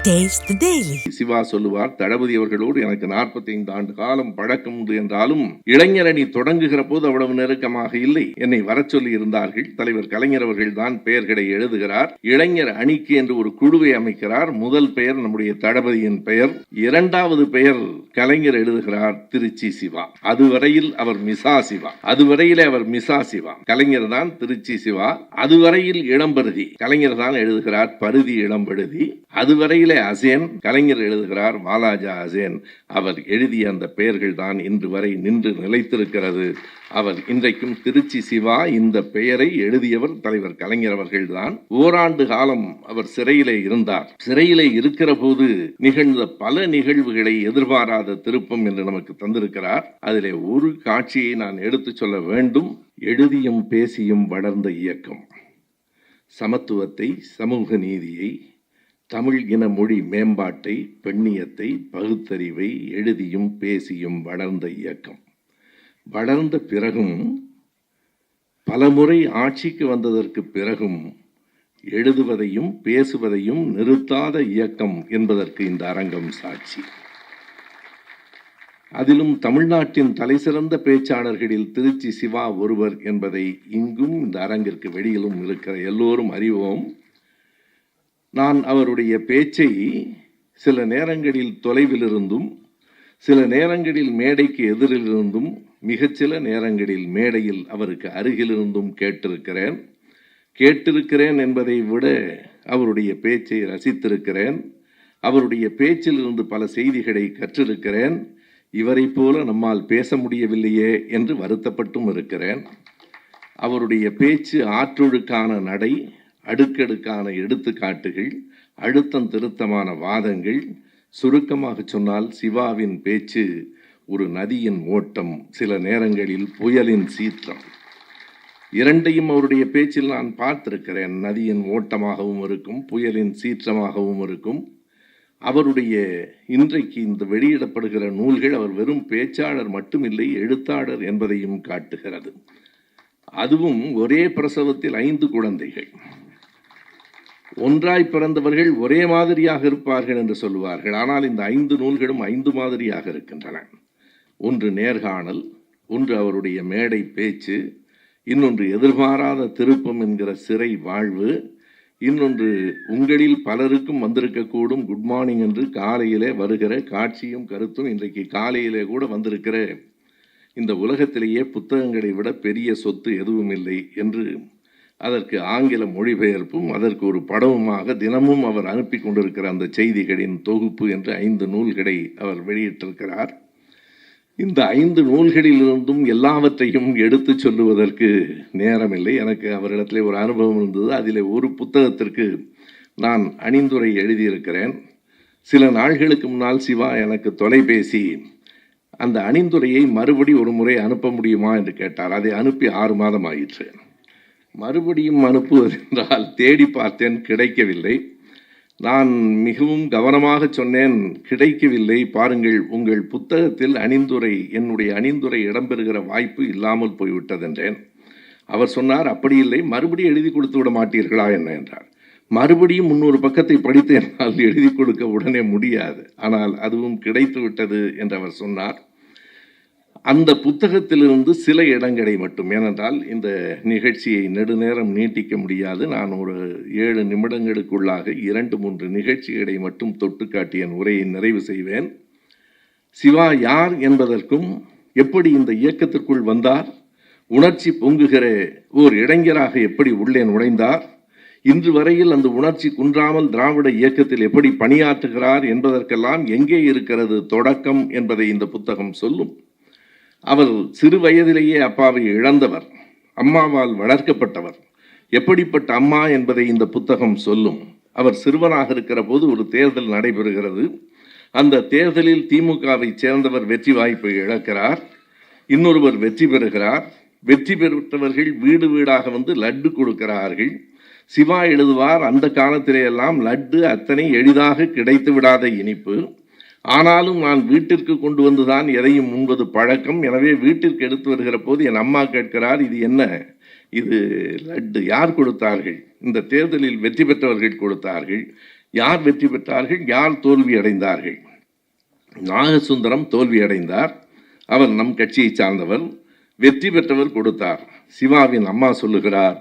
Taste the Daily. Siva சொல்லுவார், தளபதி அவர்களோடு எனக்கு 45 ஆண்டு காலம் பழக்கம் உண்டு என்றாலும் இளைஞர் அணி தொடங்குகிற போது அவ்வளவு நெருக்கமாக இல்லை. என்னை வர சொல்லி இருந்தார்கள். தலைவர் கலைஞர் அவர்கள் தான் பெயர்களை எழுதுகிறார். இளைஞர் அணிக்கு என்று ஒரு குழுவை அமைக்கிறார். முதல் பெயர் நம்முடைய தளபதியின் பெயர், இரண்டாவது பெயர் கலைஞர் எழுதுகிறார், திருச்சி சிவா. அதுவரையில் அவர் மிசா சிவா, அதுவரையிலே அவர் மிசா சிவா. கலைஞர் தான் திருச்சி சிவா. அதுவரையில் இளம்பருதி, கலைஞர் தான் எழுதுகிறார் பருதி இளம்பருதி. அதுவரையிலே அசேன், கலைஞர் எழுதுகிறார் வாலாஜா அசேன். அவர் எழுதிய அந்த பெயர்கள் தான் இன்று வரை நின்று நிலைத்திருக்கிறது. அவர் இன்றைக்கும் திருச்சி சிவா. இந்த பெயரை எழுதியவர் தலைவர் கலைஞர் அவர்கள் தான். ஓராண்டு காலம் அவர் சிறையிலே இருந்தார். சிறையிலே இருக்கிற போது நிகழ்ந்த பல நிகழ்வுகளை எதிர்பாராத திருப்பம் என்று நமக்கு தந்திருக்கிறார். அதிலே ஒரு காட்சியை நான் எடுத்து சொல்ல வேண்டும். எழுதியும் பேசியும் வளர்ந்த இயக்கம், சமத்துவத்தை, சமூக நீதியை, தமிழ் இன மொழி மேம்பாட்டை, பெண்ணியத்தை, பகுத்தறிவை எழுதியும் பேசியும் வளர்ந்த இயக்கம். வளர்ந்த பிறகும், பலமுறை ஆட்சிக்கு வந்ததற்கு பிறகும் எழுதுவதையும் பேசுவதையும் நிறுத்தாத இயக்கம் என்பதற்கு இந்த அரங்கம் சாட்சி. அதிலும் தமிழ்நாட்டின் தலைசிறந்த பேச்சாளர்களில் திருச்சி சிவா ஒருவர் என்பதை இங்கும் இந்த அரங்கிற்கு வெளியிலும் இருக்கிற எல்லோரும் அறிவோம். நான் அவருடைய பேச்சை சில நேரங்களில் தொலைவிலிருந்தும், சில நேரங்களில் மேடைக்கு எதிரிலிருந்தும், மிகச்சில நேரங்களில் மேடையில் அவருக்கு அருகிலிருந்தும் கேட்டிருக்கிறேன் என்பதை விட அவருடைய பேச்சை ரசித்திருக்கிறேன். அவருடைய பேச்சிலிருந்து பல செய்திகளை கற்றிருக்கிறேன். இவரை போல நம்மால் பேச முடியவில்லையே என்று வருத்தப்பட்டும் இருக்கிறேன். அவருடைய பேச்சு ஆற்றொழுக்கான நடை, அடுக்கடுக்கான எடுத்துக்காட்டுகள், அழுத்தம் திருத்தமான வாதங்கள். சுருக்கமாக சொன்னால் சிவாவின் பேச்சு ஒரு நதியின் ஓட்டம், சில நேரங்களில் புயலின் சீற்றம். இரண்டையும் அவருடைய பேச்சில் நான் பார்த்திருக்கிறேன். நதியின் ஓட்டமாகவும் இருக்கும், புயலின் சீற்றமாகவும் இருக்கும். அவருடைய இன்றைக்கு இந்த வெளியிடப்படுகிற நூல்கள் அவர் வெறும் பேச்சாளர் மட்டுமில்லை, எழுத்தாளர் என்பதையும் காட்டுகிறது. அதுவும் ஒரே பிரசவத்தில் 5 குழந்தைகள். ஒன்றாய் பிறந்தவர்கள் ஒரே மாதிரியாக இருப்பார்கள் என்று சொல்லுவார்கள். ஆனால் இந்த 5 நூல்களும் 5 மாதிரியாக இருக்கின்றன. ஒன்று நேர்காணல், ஒன்று அவருடைய மேடை பேச்சு, இன்னொன்று எதிர்பாராத திருப்பம் என்கிற சிறை வாழ்வு, இன்னொன்று உங்களில் பலருக்கும் வந்திருக்கக்கூடும் குட் மார்னிங் என்று காலையிலே வருகிற காட்சியும் கருத்தும். இன்றைக்கு காலையிலே கூட வந்திருக்கிற இந்த உலகத்திலேயே புத்தகங்களை விட பெரிய சொத்து எதுவும் இல்லை என்று அதற்கு ஆங்கில மொழிபெயர்ப்பும் அதற்கு ஒரு படமுமாக தினமும் அவர் அனுப்பி கொண்டிருக்கிற அந்த செய்திகளின் தொகுப்பு என்று 5 நூல்களை அவர் வெளியிட்டிருக்கிறார். இந்த 5 நூல்களிலிருந்தும் எல்லாவற்றையும் எடுத்து சொல்லுவதற்கு நேரமில்லை. எனக்கு அவரிடத்திலே ஒரு அனுபவம் இருந்தது. அதிலே ஒரு புத்தகத்திற்கு நான் அணிந்துரை எழுதியிருக்கிறேன். சில நாள்களுக்கு முன்னால் சிவா எனக்கு தொலைபேசி அந்த அணிந்துரையை மறுபடி ஒரு முறை அனுப்ப முடியுமா என்று கேட்டார். அதை அனுப்பி 6 மாதம் ஆயிற்று. மறுபடியும் அனுப்புவது என்றால் தேடி பார்த்தேன், கிடைக்கவில்லை. நான் மிகவும் கவனமாக சொன்னேன், கிடைக்கவில்லை, பாருங்கள் உங்கள் புத்தகத்தில் அணிந்துரை, என்னுடைய அணிந்துரை இடம்பெறுகிற வாய்ப்பு இல்லாமல் போய்விட்டது என்றேன். அவர் சொன்னார், அப்படி இல்லை, மறுபடியும் எழுதி கொடுத்து விட மாட்டீர்களா என்ன என்றார். மறுபடியும் 300 பக்கத்தை படித்து என்னால் எழுதி கொடுக்க உடனே முடியாது, ஆனால் அதுவும் கிடைத்து விட்டது என்று அவர் சொன்னார். அந்த புத்தகத்திலிருந்து சில இடங்களை மட்டும், ஏனென்றால் இந்த நிகழ்ச்சியை நெடுநேரம் நீட்டிக்க முடியாது, நான் ஒரு 7 நிமிடங்களுக்குள்ளாக 2-3 நிகழ்ச்சிகளை மட்டும் தொட்டு காட்டி என் உரையை நிறைவு செய்வேன். சிவா யார் என்பதற்கும், எப்படி இந்த இயக்கத்திற்குள் வந்தார், உணர்ச்சி பொங்குகிற ஓர் இளைஞராக எப்படி உள்ளே நுழைந்தார், இன்று வரையில் அந்த உணர்ச்சி குன்றாமல் திராவிட இயக்கத்தில் எப்படி பணியாற்றுகிறார் என்பதற்கெல்லாம் எங்கே இருக்கிறது தொடக்கம் என்பதை இந்த புத்தகம் சொல்லும். அவர் சிறு வயதிலேயே அப்பாவை இழந்தவர், அம்மாவால் வளர்க்கப்பட்டவர். எப்படிப்பட்ட அம்மா என்பதை இந்த புத்தகம் சொல்லும். அவர் சிறுவனாக இருக்கிற போது ஒரு தேர்தல் நடைபெறுகிறது. அந்த தேர்தலில் திமுகவை சேர்ந்தவர் வெற்றி வாய்ப்பை இழக்கிறார், இன்னொருவர் வெற்றி பெறுகிறார். வெற்றி பெற்றவர்கள் வீடு வீடாக வந்து லட்டு கொடுக்கிறார்கள். சிவா எழுதுவார், அந்த காலத்திலே எல்லாம் லட்டு அத்தனை எளிதாக கிடைத்து விடாத இனிப்பு. ஆனாலும் நான் வீட்டிற்கு கொண்டு வந்துதான் எதையும் உண்பது பழக்கம். எனவே வீட்டிற்கு எடுத்து வருகிற போது என் அம்மா கேட்கிறார், இது என்ன, இது லட்டு யார் கொடுத்தார்கள்? இந்த தேர்தலில் வெற்றி பெற்றவர்கள் கொடுத்தார்கள். யார் வெற்றி பெற்றார்கள், யார் தோல்வி அடைந்தார்கள்? நாகசுந்தரம் தோல்வி அடைந்தார். அவர் நம் கட்சியை சார்ந்தவர். வெற்றி பெற்றவர் கொடுத்தார். சிவாவின் அம்மா சொல்லுகிறார்,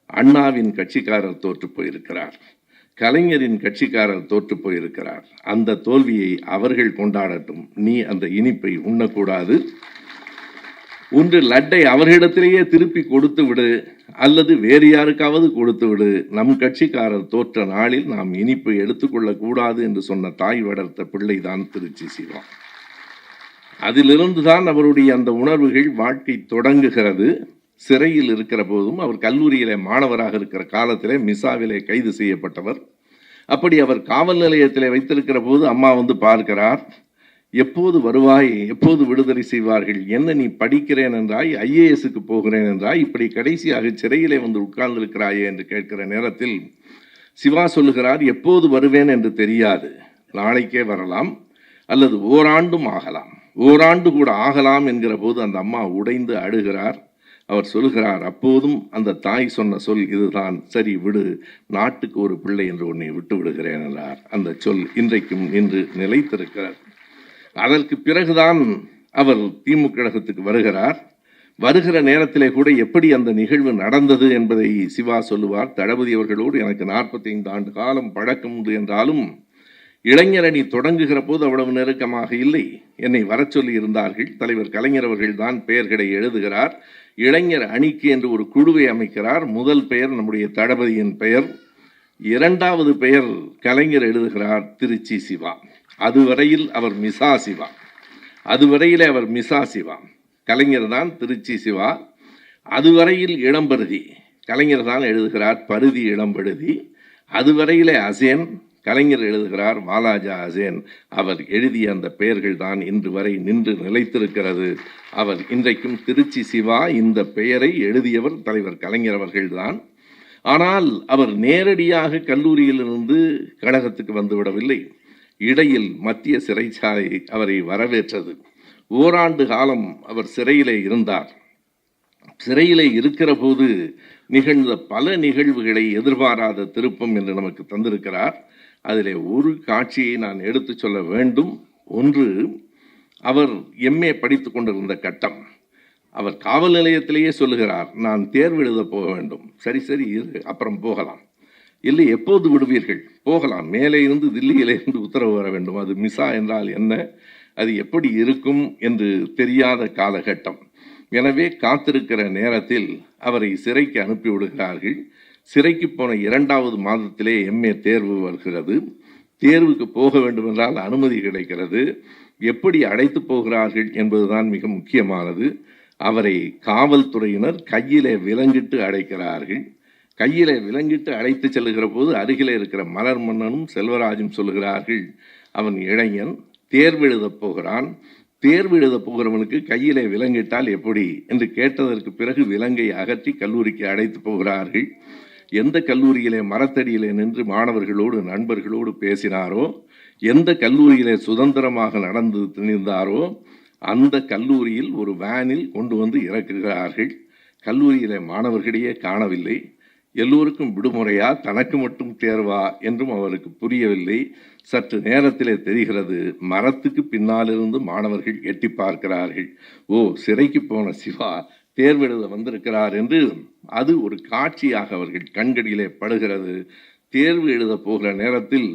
அண்ணாவின் கட்சிக்காரர் தோற்று போயிருக்கிறார், கலைஞரின் கட்சிக்காரர் தோற்று போயிருக்கிறார். அந்த தோல்வியை அவர்கள் கொண்டாடட்டும், நீ அந்த இனிப்பை உண்ணக்கூடாது. ஒன்று லட்டை அவர்களிடத்திலேயே திருப்பி கொடுத்து விடு, அல்லது வேறு யாருக்காவது கொடுத்து விடு. நம் கட்சிக்காரர் தோற்ற நாளில் நாம் இனிப்பை எடுத்துக்கொள்ளக்கூடாது என்று சொன்ன தாய் வளர்த்த பிள்ளைதான் திருச்சி சிவா. அதிலிருந்து தான் அவருடைய அந்த உணர்வுகள் வாழ்க்கை தொடங்குகிறது. சிறையில் இருக்கிற போதும், அவர் கல்லூரியிலே மாணவராக இருக்கிற காலத்திலே மிசாவிலே கைது செய்யப்பட்டவர். அப்படி அவர் காவல் நிலையத்திலே வைத்திருக்கிற போது அம்மா வந்து பார்க்கிறார். எப்போது வருவாய், எப்போது விடுதலை செய்வார்கள், என்ன நீ படிக்கிறேன் என்றாய், IAS-க்கு போகிறேன் என்றாய், இப்படி கடைசியாக சிறையிலே வந்து உட்கார்ந்திருக்கிறாயே என்று கேட்கிற நேரத்தில் சிவா சொல்லுகிறார், எப்போது வருவேன் என்று தெரியாது, நாளைக்கே வரலாம், அல்லது ஓராண்டும் ஆகலாம், ஓராண்டு கூட ஆகலாம் என்கிற போது அந்த அம்மா உடைந்து அழுகிறார். அவர் சொல்லுகிறார், அப்போதும் அந்த தாய் சொன்ன சொல் இதுதான், சரி விடு, நாட்டுக்கு ஒரு பிள்ளை என்று உன்னை விட்டு விடுகிறேன் என்றார். அந்த சொல் இன்றைக்கும் நின்று நிலைத்திருக்கிறார். அதற்கு பிறகுதான் அவர் திமுக கழகத்துக்கு வருகிறார். வருகிற நேரத்திலே கூட எப்படி அந்த நிகழ்வு நடந்தது என்பதை சிவா சொல்லுவார். தளபதி அவர்களோடு எனக்கு 45 ஆண்டு காலம் பழக்கம் உண்டு என்றாலும் இளைஞர் அணி தொடங்குகிற போது அவ்வளவு நெருக்கமாக இல்லை. என்னை வர சொல்லி இருந்தார்கள். தலைவர் கலைஞர் அவர்கள் தான் பெயர்களை எழுதுகிறார். இளைஞர் அணிக்கு என்று ஒரு குழுவை அமைக்கிறார். முதல் பெயர் நம்முடைய தளபதியின் பெயர், இரண்டாவது பெயர் கலைஞர் எழுதுகிறார், திருச்சி சிவா. அதுவரையில் அவர் மிசா சிவா, அதுவரையிலே அவர் மிசா சிவா, கலைஞர் தான் திருச்சி சிவா. அதுவரையில் இளம்பருதி, கலைஞர் தான் எழுதுகிறார் பருதி இளம்பருதி. அதுவரையிலே அசேன், கலைஞர் எழுதுகிறார் வாலாஜா அசேன். அவர் எழுதிய அந்த பெயர்கள் தான் இன்று வரை நின்று நிலைத்திருக்கிறது. அவர் இன்றைக்கும் திருச்சி சிவா, இந்த பெயரை எழுதியவர் தலைவர் கலைஞர் அவர்கள்தான். ஆனால் அவர் நேரடியாக கல்லூரியிலிருந்து கழகத்துக்கு வந்துவிடவில்லை. இடையில் மத்திய சிறைச்சாலை அவரை வரவேற்றது. ஓராண்டு காலம் அவர் சிறையிலே இருந்தார். சிறையிலே இருக்கிற போது நிகழ்ந்த பல நிகழ்வுகளை எதிர்பாராத திருப்பம் என்று நமக்கு தந்திருக்கிறார். அதிலே ஒரு காட்சியை நான் எடுத்து சொல்ல வேண்டும். ஒன்று, அவர் MA படித்து கொண்டிருந்த கட்டம். அவர் காவல் நிலையத்திலேயே சொல்லுகிறார், நான் தேர்வு எழுத போக வேண்டும். சரி சரி இரு, அப்புறம் போகலாம். இல்லை, எப்போது விடுவீர்கள்? போகலாம், மேலே இருந்து தில்லியிலே இருந்து உத்தரவு வர வேண்டும். அது மிசா என்றால் என்ன, அது எப்படி இருக்கும் என்று தெரியாத காலகட்டம். எனவே காத்திருக்கிற நேரத்தில் அவரை சிறைக்கு அனுப்பி விடுகிறார்கள். சிறைக்கு போன 2வது மாதத்திலே MA தேர்வு வருகிறது. தேர்வுக்கு போக வேண்டும் என்றால் அனுமதி கிடைக்கிறது. எப்படி அழைத்து போகிறார்கள் என்பதுதான் மிக முக்கியமானது. அவரை காவல்துறையினர் கையிலே விலங்கிட்டு அடைக்கிறார்கள். கையிலே விலங்கிட்டு அழைத்து செல்லுகிற போது அருகிலே இருக்கிற மலர் மன்னனும் செல்வராஜும் சொல்லுகிறார்கள், அவன் இளைஞன், தேர்வு எழுதப் போகிறான், தேர்வு எழுதப் போகிறவனுக்கு கையிலே விலங்கிட்டால் எப்படி என்று கேட்டதற்கு பிறகு விலங்கை அகற்றி கல்லூரிக்கு அழைத்து போகிறார்கள். எந்த கல்லூரியிலே மரத்தடியிலே நின்று மாணவர்களோடு நண்பர்களோடு பேசினாரோ, எந்த கல்லூரியிலே சுதந்திரமாக நடந்து திணிந்தாரோ, அந்த கல்லூரியில் ஒரு வேனில் கொண்டு வந்து இறக்குகிறார்கள். கல்லூரியிலே மாணவர்களையே காணவில்லை. எல்லோருக்கும் விடுமுறையா, தனக்கு மட்டும் தேர்வா என்றும் அவருக்கு புரியவில்லை. சற்று நேரத்திலே தெரிகிறது, மரத்துக்கு பின்னாலிருந்து மாணவர்கள் எட்டி பார்க்கிறார்கள். ஓ, சிறைக்கு போன சிவா தேர்வு எழுத வந்திருக்கிறார் என்று. அது ஒரு காட்சியாக அவர்கள் கண்களிலே படுகிறது. தேர்வு எழுத போகிற நேரத்தில்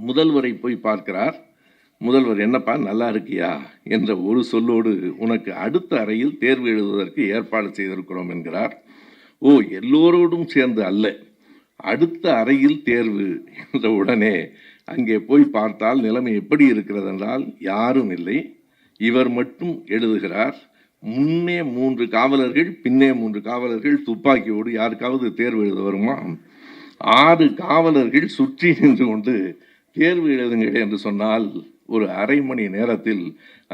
முதல்வரை போய் பார்க்கிறார். முதல்வர், என்னப்பா நல்லா இருக்கியா என்ற ஒரு சொல்லோடு, உனக்கு அடுத்த அறையில் தேர்வு எழுதுவதற்கு ஏற்பாடு செய்திருக்கிறோம் என்கிறார். ஓ, எல்லோரோடும் சேர்ந்து அல்ல, அடுத்த அறையில் தேர்வு என்ற உடனே அங்கே போய் பார்த்தால் நிலைமை எப்படி இருக்கிறது என்றால், யாரும் இல்லை, இவர் மட்டும் எழுதுகிறார். முன்னே 3 காவலர்கள், பின்னே 3 காவலர்கள் துப்பாக்கியோடு. யாருக்காவது தேர்வு எழுத வருமா? 6 காவலர்கள் சுற்றி நின்று கொண்டு தேர்வு எழுதுங்கள் என்று சொன்னால், ஒரு அரை மணி நேரத்தில்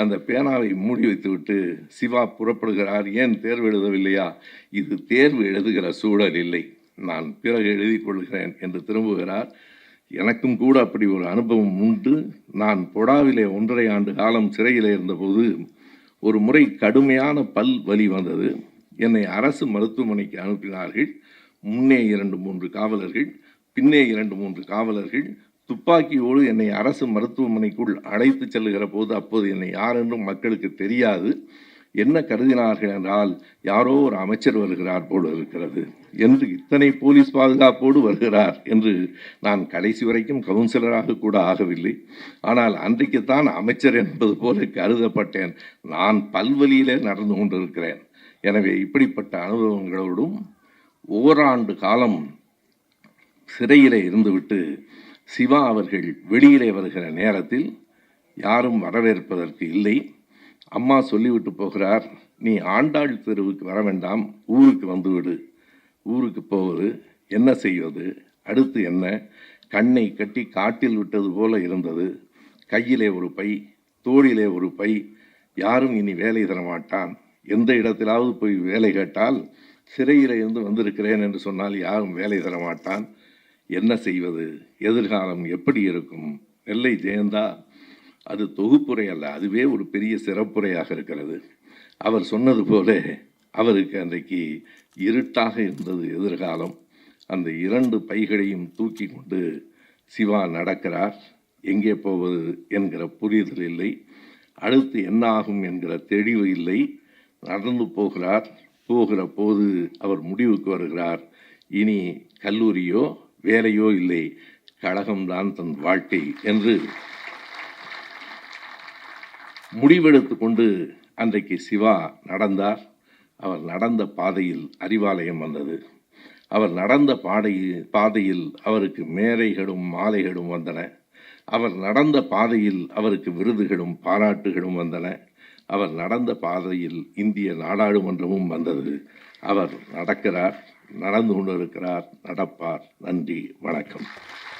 அந்த பேனாவை மூடி வைத்துவிட்டு சிவா புறப்படுகிறார். ஏன் தேர்வு எழுதவில்லையா? இது தேர்வு எழுதுகிற சூழல் இல்லை, நான் பிறகு எழுதி கொள்கிறேன் என்று திரும்புகிறார். எனக்கும் கூட அப்படி ஒரு அனுபவம் உண்டு. நான் பொடாவிலே 1.5 ஆண்டு காலம் சிறையில் இருந்தபோது ஒரு முறை கடுமையான பல் வலி வந்தது. என்னை அரசு மருத்துவமனைக்கு அனுப்பினார்கள். முன்னே 2-3 காவலர்கள், பின்னே 2-3 காவலர்கள் துப்பாக்கியோடு என்னை அரசு மருத்துவமனைக்குள் அழைத்து செல்லுகிற போது அப்போது என்னை யார் என்றும் மக்களுக்கு தெரியாது. என்ன கருதினார்கள் என்றால், யாரோ ஒரு அமைச்சர் வருகிறார் போல இருக்கிறது என்று, இத்தனை போலீஸ் பாதுகாப்போடு வருகிறார் என்று நான் கடைசி வரைக்கும் கவுன்சிலராக கூட ஆகவில்லை. ஆனால் அன்றைக்குத்தான் அமைச்சர் என்பது போல கருதப்பட்டேன். நான் பல்வழியிலே நடந்து கொண்டிருக்கிறேன். எனவே இப்படிப்பட்ட அனுபவங்களோடும் ஓராண்டு காலம் சிறையிலே இருந்துவிட்டு சிவா அவர்கள் வெளியிலே வருகிற நேரத்தில் யாரும் வரவேற்பதற்கு இல்லை. அம்மா சொல்லிவிட்டு போகிறார், நீ ஆண்டாள் தெருவுக்கு வர வேண்டாம், ஊருக்கு வந்துவிடு. ஊருக்கு போவது என்ன செய்வது, அடுத்து என்ன? கண்ணை கட்டி காட்டில் விட்டது போல இருந்தது. கையிலே ஒரு பை, தோளிலே ஒரு பை. யாரும் இனி வேலை தரமாட்டான். எந்த இடத்திலாவது போய் வேலை கேட்டால், சிறையில் இருந்து வந்திருக்கிறேன் என்று சொன்னால் யாரும் வேலை தரமாட்டான். என்ன செய்வது? எதிர்காலம் எப்படி இருக்கும்? நெல்லை ஜெயந்தா அது தொகுப்புரை அல்ல, அதுவே ஒரு பெரிய சிறப்புரையாக இருக்கிறது. அவர் சொன்னது போல அவருக்கு அன்றைக்கு இருட்டாக இருந்தது எதிர்காலம். அந்த 2 பைகளையும் தூக்கி கொண்டு சிவா நடக்கிறார். எங்கே போவது என்கிற புரிதல் இல்லை, அடுத்து என்ன ஆகும் என்கிற தெளிவு இல்லை. நடந்து போகிறார். போகிற போது அவர் முடிவுக்கு வருகிறார், இனி கல்லூரியோ வேலையோ இல்லை, கழகம்தான் தன் வாழ்க்கை என்று முடிவெடுத்து கொண்டு அன்றைக்கு சிவா நடந்தார். அவர் நடந்த பாதையில் அறிவாலயம் வந்தது. அவர் நடந்த பாதையில் அவருக்கு மேடைகளும் மாலைகளும் வந்தன. அவர் நடந்த பாதையில் அவருக்கு விருதுகளும் பாராட்டுகளும் வந்தன. அவர் நடந்த பாதையில் இந்திய நாடாளுமன்றமும் வந்தது. அவர் நடக்கிறார், நடந்து கொண்டிருக்கிறார், நடப்பார். நன்றி, வணக்கம்.